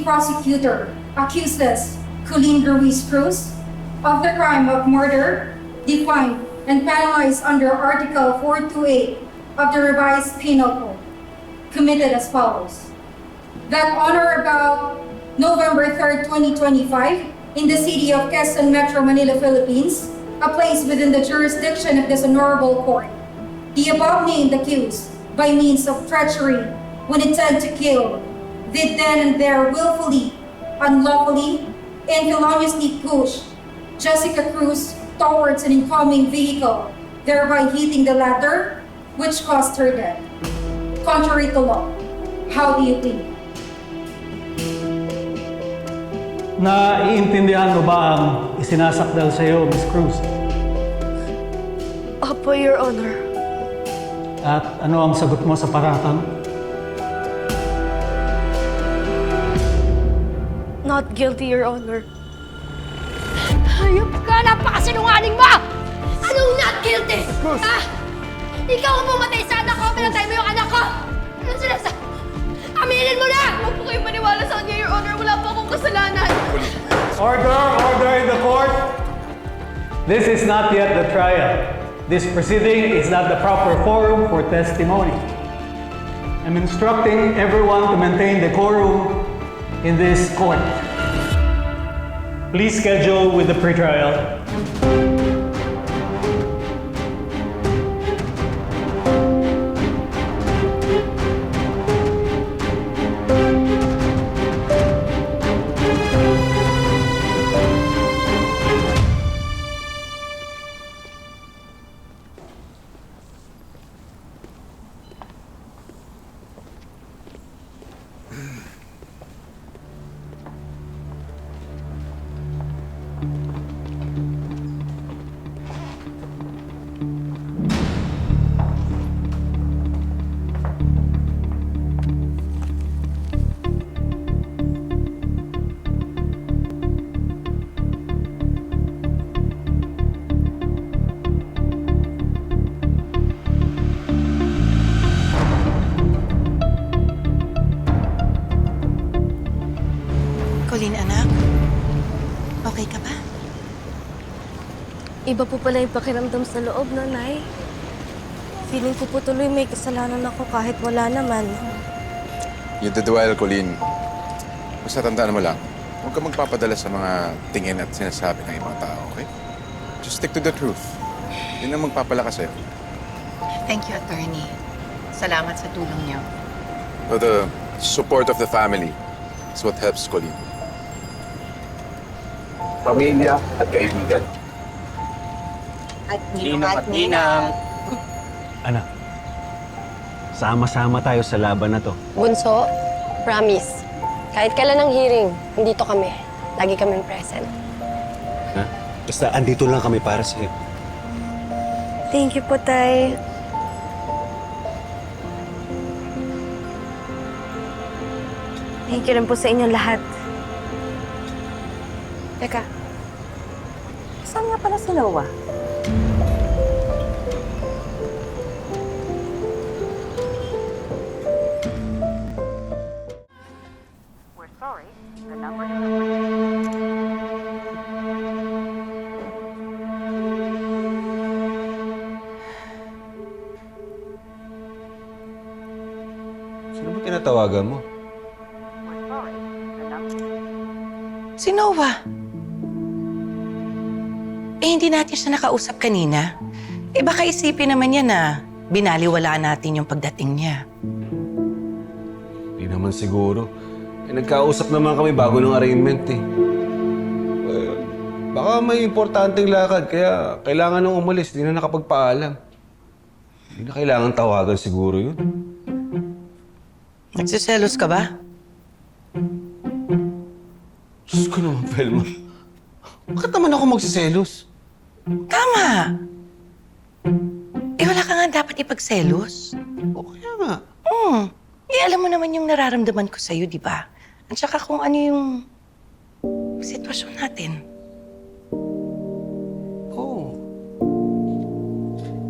lead prosecutor accuses Colleen Ruiz Cruz of the crime of murder, defined and penalized under Article 428 of the Revised Penal Code, committed as follows. That on or about November 3rd, 2025, in the city of Quezon, Metro Manila, Philippines, a place within the jurisdiction of this honorable court, the above named accused, by means of treachery, when intent to kill, did then and there willfully, unlawfully, and feloniously push Jessica Cruz towards an incoming vehicle, thereby hitting the latter, which caused her death. Contrary to law, how do you plead? Naiintindihan mo ba ang isinasakdal sa iyo, Miss Cruz? Opo, Your Honor. At ano ang sagot mo sa paratang? Not guilty, Your Honor. Hayop ka! Napakasinungaling mo! Anong not guilty? Ha? Ikaw ang pumatay sa anak ko! Pinatay mo yung anak ko! Anong sinasabi? Aminin mo na! Huwag po kayo maniwala sa kanya, Your Honor. Wala po akong kasalanan. Order! Order in the court! This is not yet the trial. This proceeding is not the proper forum for testimony. I'm instructing everyone to maintain decorum in this court. Please schedule with the pretrial. Colleen, anak. Okay ka ba? Iba po pala yung pakiramdam sa loob, no, Nay? Feeling ko po tuloy may kasalanan ako kahit wala naman. You did well, Colleen. Basta tandaan mo lang, huwag ka magpapadala sa mga tingin at sinasabi ng ibang tao, okay? Just stick to the truth. Yun ang magpapalakas sa'yo. Thank you, attorney. Salamat sa tulong niyo. So the support of the family is what helps, Colleen. Pamilya at kaibigan. At Ninang. Anak, sama-sama tayo sa laban na to. Bunso, promise. Kahit kailan ng hearing, nandito kami. Lagi kaming present. Ha? Basta andito lang kami para sa'yo. Thank you po, Tay. Thank you rin po sa inyong lahat. Teka, saan nga pala si Noah? We're sorry, the number is... Sino ba tinatawagan mo? We're sorry, the number... Si Noah. Hindi natin siya nakausap kanina. Baka isipin naman niya na binaliwalaan natin yung pagdating niya. Hindi naman siguro. Nagkausap naman kami bago ng arraignment eh. Baka may importanteng lakad, kaya kailangan nung umalis. Hindi na nakapagpaalam. Hindi na kailangan tawagan siguro yun. Nagsiselos ka ba? Diyos ko naman, Velma. Bakit naman ako magsiselos? Tama! Wala ka nga dapat ipagselos. O kaya nga. Alam mo naman yung nararamdaman ko sa'yo, di ba? At saka kung ano yung sitwasyon natin. Oo.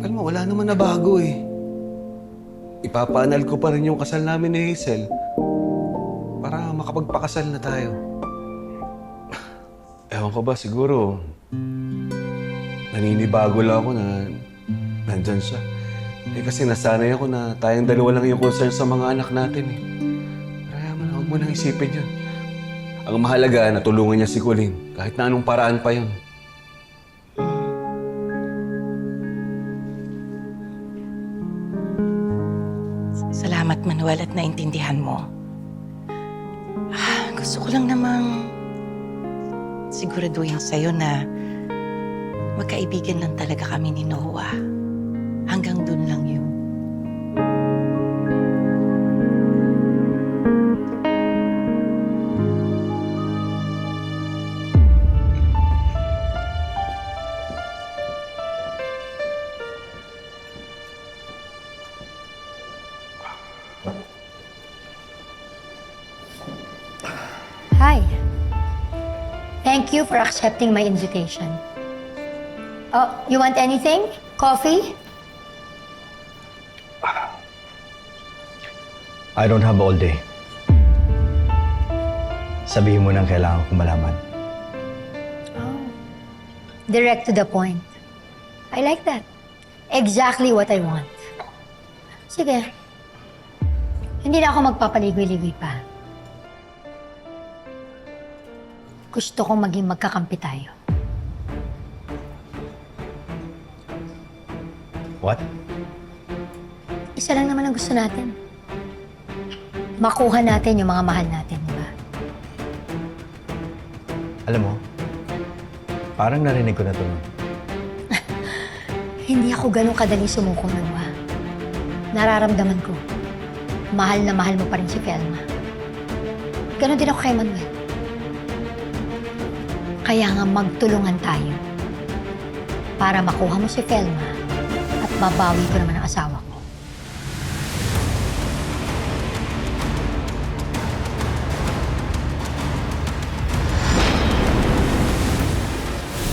Velma, wala naman na bago eh. Ipapaanal ko pa rin yung kasal namin ni Hazel. para makapagpakasal na tayo. Ewan ko ba, siguro naninibago lang ako na nandyan siya. Kasi nasanay ako na tayong dalawa lang yung concern sa mga anak natin eh. Kaya huwag mo nang isipin yun. Ang mahalaga, natulungan niya si Colleen. Kahit na anong paraan pa yun. Salamat, Manuel, at naintindihan mo. Gusto ko lang namang siguraduhin sa'yo na magkaibigan lang talaga kami ni Noah. Hanggang dun lang yun. Hi. Thank you for accepting my invitation. Oh, you want anything? Coffee? I don't have all day. Sabihin mo nang kailangan kong malaman. Oh. Direct to the point. I like that. Exactly what I want. Sige. Hindi na ako magpapaligoy-ligoy pa. Gusto kong maging magkakampi tayo. What? Isa lang naman ang gusto natin. Makuha natin yung mga mahal natin, di ba? Alam mo, parang narinig ko na ito. Hindi ako ganun kadaling sumuko, Noah. Nararamdaman ko, mahal na mahal mo pa rin si Felma. Ganon din ako kay Manuel. Kaya nga magtulungan tayo para makuha mo si Felma at mabawi ko naman ang asawa ko.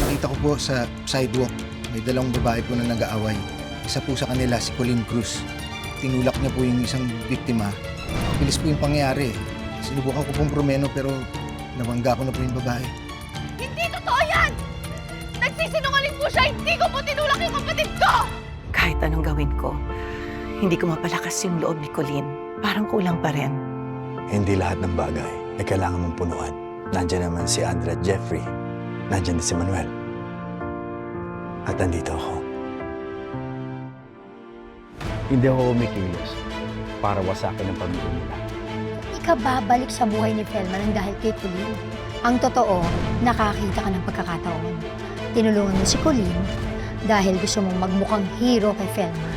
Nakita ko po sa sidewalk, may dalawang babae po na nag-aaway. Isa po sa kanila, si Colleen Cruz. Tinulak niya po yung isang biktima. Bilis po yung pangyayari. Sinubukan ko pong promeno pero nabangga ko na po yung babae. Hindi totoo yan! Nagsisinungaling po siya! Hindi ko po tinulak yung kapatid ko! Kahit anong gawin ko, hindi ko mapalakas yung loob ni Colleen. Parang kulang pa rin. Hindi lahat ng bagay ay kailangan mong punuan. Nandiyan naman si Andrea at Jeffrey. Nandiyan din si Manuel. At nandito ako. Hindi ako umikilos para wasakin ang pamilya nila. Hindi ka babalik sa buhay ni Felma nang dahil kay Colleen. Ang totoo, nakakita ka ng pagkakataon. Tinulungan mo si Colleen dahil gusto mong magmukhang hero kay Felma.